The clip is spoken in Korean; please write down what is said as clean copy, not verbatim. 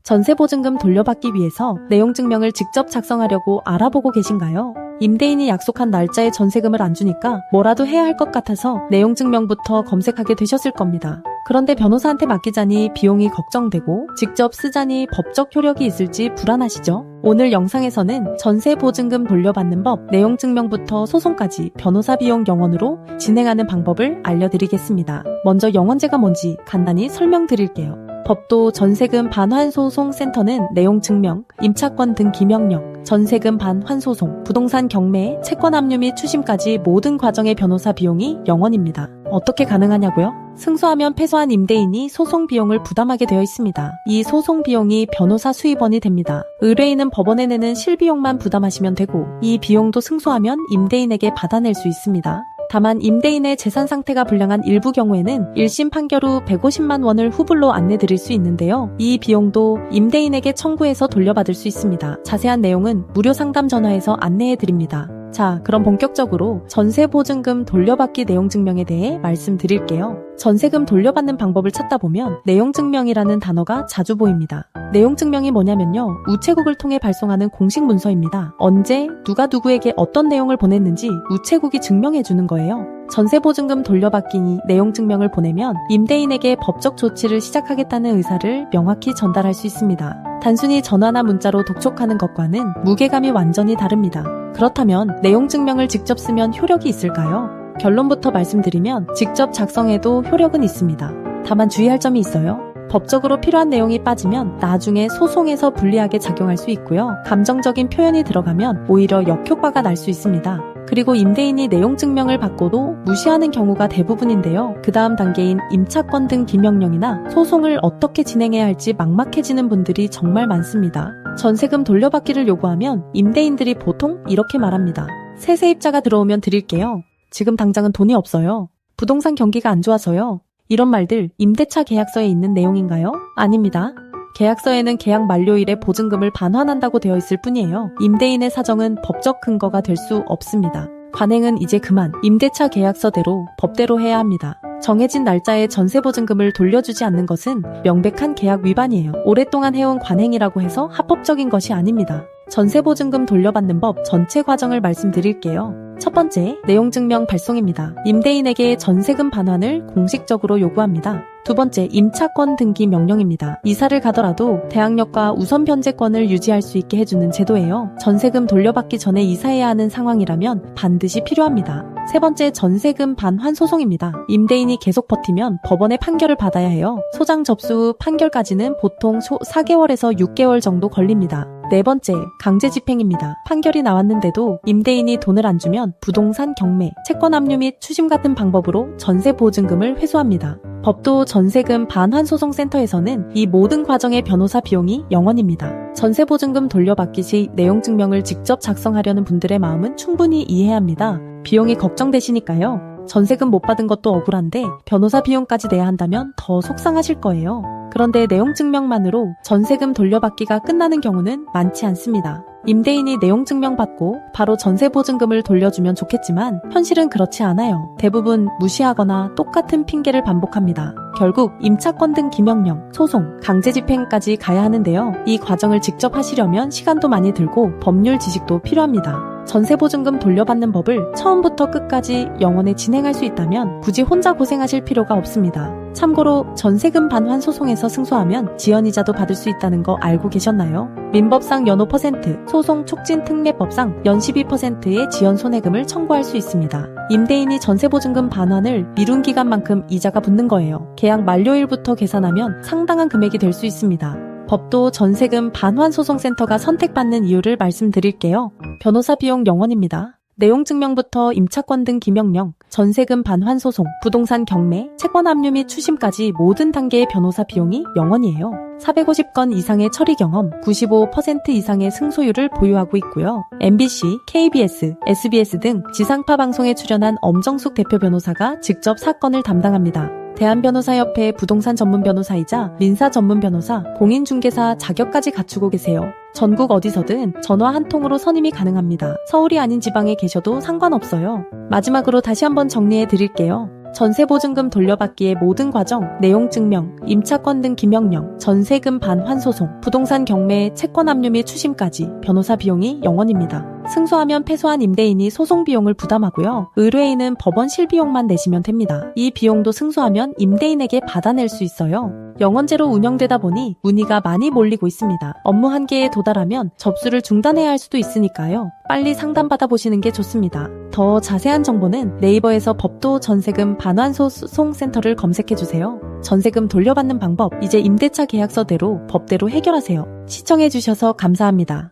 전세보증금 돌려받기 위해서 내용 증명을 직접 작성하려고 알아보고 계신가요? 임대인이 약속한 날짜에 전세금을 안 주니까 뭐라도 해야 할 것 같아서 내용 증명부터 검색하게 되셨을 겁니다. 그런데 변호사한테 맡기자니 비용이 걱정되고 직접 쓰자니 법적 효력이 있을지 불안하시죠? 오늘 영상에서는 전세보증금 돌려받는 법, 내용 증명부터 소송까지 변호사 비용 0원으로 진행하는 방법을 알려드리겠습니다. 먼저 0원제가 뭔지 간단히 설명드릴게요. 법도 전세금 반환소송센터는 내용 증명, 임차권 등기 명령, 전세금 반환소송, 부동산 경매, 채권 압류 및 추심까지 모든 과정의 변호사 비용이 0원입니다. 어떻게 가능하냐고요? 승소하면 패소한 임대인이 소송 비용을 부담하게 되어 있습니다. 이 소송 비용이 변호사 수입원이 됩니다. 의뢰인은 법원에 내는 실비용만 부담하시면 되고 이 비용도 승소하면 임대인에게 받아낼 수 있습니다. 다만 임대인의 재산 상태가 불량한 일부 경우에는 1심 판결 후 150만 원을 후불로 안내드릴 수 있는데요. 이 비용도 임대인에게 청구해서 돌려받을 수 있습니다. 자세한 내용은 무료 상담 전화에서 안내해드립니다. 자, 그럼 본격적으로 전세보증금 돌려받기 내용 증명에 대해 말씀드릴게요. 전세금 돌려받는 방법을 찾다 보면 내용 증명이라는 단어가 자주 보입니다. 내용 증명이 뭐냐면요, 우체국을 통해 발송하는 공식 문서입니다. 언제, 누가 누구에게 어떤 내용을 보냈는지 우체국이 증명해 주는 거예요. 전세보증금 돌려받기 내용 증명을 보내면 임대인에게 법적 조치를 시작하겠다는 의사를 명확히 전달할 수 있습니다. 단순히 전화나 문자로 독촉하는 것과는 무게감이 완전히 다릅니다. 그렇다면 내용 증명을 직접 쓰면 효력이 있을까요? 결론부터 말씀드리면 직접 작성해도 효력은 있습니다. 다만 주의할 점이 있어요. 법적으로 필요한 내용이 빠지면 나중에 소송에서 불리하게 작용할 수 있고요. 감정적인 표현이 들어가면 오히려 역효과가 날 수 있습니다. 그리고 임대인이 내용 증명을 받고도 무시하는 경우가 대부분인데요. 그 다음 단계인 임차권 등 기명령이나 소송을 어떻게 진행해야 할지 막막해지는 분들이 정말 많습니다. 전세금 돌려받기를 요구하면 임대인들이 보통 이렇게 말합니다. 새 세입자가 들어오면 드릴게요. 지금 당장은 돈이 없어요. 부동산 경기가 안 좋아서요. 이런 말들 임대차 계약서에 있는 내용인가요? 아닙니다. 계약서에는 계약 만료일에 보증금을 반환한다고 되어 있을 뿐이에요. 임대인의 사정은 법적 근거가 될 수 없습니다. 관행은 이제 그만 임대차 계약서대로 법대로 해야 합니다. 정해진 날짜에 전세보증금을 돌려주지 않는 것은 명백한 계약 위반이에요. 오랫동안 해온 관행이라고 해서 합법적인 것이 아닙니다. 전세보증금 돌려받는 법 전체 과정을 말씀드릴게요. 첫 번째, 내용 증명 발송입니다. 임대인에게 전세금 반환을 공식적으로 요구합니다. 두 번째, 임차권 등기 명령입니다. 이사를 가더라도 대항력과 우선 변제권을 유지할 수 있게 해주는 제도예요. 전세금 돌려받기 전에 이사해야 하는 상황이라면 반드시 필요합니다. 세 번째, 전세금 반환 소송입니다. 임대인이 계속 버티면 법원의 판결을 받아야 해요. 소장 접수 후 판결까지는 보통 4개월에서 6개월 정도 걸립니다. 네 번째, 강제 집행입니다. 판결이 나왔는데도 임대인이 돈을 안 주면 부동산 경매, 채권 압류 및 추심 같은 방법으로 전세 보증금을 회수합니다. 법도 전세금 반환소송센터에서는 이 모든 과정의 변호사 비용이 0원입니다. 전세보증금 돌려받기 시 내용 증명을 직접 작성하려는 분들의 마음은 충분히 이해합니다. 비용이 걱정되시니까요. 전세금 못 받은 것도 억울한데 변호사 비용까지 내야 한다면 더 속상하실 거예요. 그런데 내용 증명만으로 전세금 돌려받기가 끝나는 경우는 많지 않습니다. 임대인이 내용 증명 받고 바로 전세보증금을 돌려주면 좋겠지만 현실은 그렇지 않아요. 대부분 무시하거나 똑같은 핑계를 반복합니다. 결국 임차권 등 기명령, 소송, 강제 집행까지 가야 하는데요. 이 과정을 직접 하시려면 시간도 많이 들고 법률 지식도 필요합니다. 전세보증금 돌려받는 법을 처음부터 끝까지 영원히 진행할 수 있다면 굳이 혼자 고생하실 필요가 없습니다. 참고로 전세금 반환 소송에서 승소하면 지연이자도 받을 수 있다는 거 알고 계셨나요? 민법상 연 5%, 소송 촉진 특례법상 연 12%의 지연 손해금을 청구할 수 있습니다. 임대인이 전세보증금 반환을 미룬 기간만큼 이자가 붙는 거예요. 계약 만료일부터 계산하면 상당한 금액이 될 수 있습니다. 법도 전세금 반환소송센터가 선택받는 이유를 말씀드릴게요. 변호사 비용 0원입니다. 내용 증명부터 임차권 등 기명령, 전세금 반환소송, 부동산 경매, 채권 압류 및 추심까지 모든 단계의 변호사 비용이 0원이에요. 450건 이상의 처리 경험, 95% 이상의 승소율을 보유하고 있고요. MBC, KBS, SBS 등 지상파 방송에 출연한 엄정숙 대표 변호사가 직접 사건을 담당합니다. 대한변호사협회 부동산 전문 변호사이자 민사 전문 변호사, 공인중개사 자격까지 갖추고 계세요. 전국 어디서든 전화 한 통으로 선임이 가능합니다. 서울이 아닌 지방에 계셔도 상관없어요. 마지막으로 다시 한번 정리해 드릴게요. 전세보증금 돌려받기의 모든 과정, 내용 증명, 임차권 등 기명령, 전세금 반환 소송, 부동산 경매, 채권 압류 및 추심까지 변호사 비용이 0원입니다. 승소하면 패소한 임대인이 소송 비용을 부담하고요. 의뢰인은 법원 실비용만 내시면 됩니다. 이 비용도 승소하면 임대인에게 받아낼 수 있어요. 영원제로 운영되다 보니 문의가 많이 몰리고 있습니다. 업무 한계에 도달하면 접수를 중단해야 할 수도 있으니까요. 빨리 상담받아 보시는 게 좋습니다. 더 자세한 정보는 네이버에서 법도 전세금 반환소 소송센터를 검색해주세요. 전세금 돌려받는 방법, 이제 임대차 계약서대로 법대로 해결하세요. 시청해주셔서 감사합니다.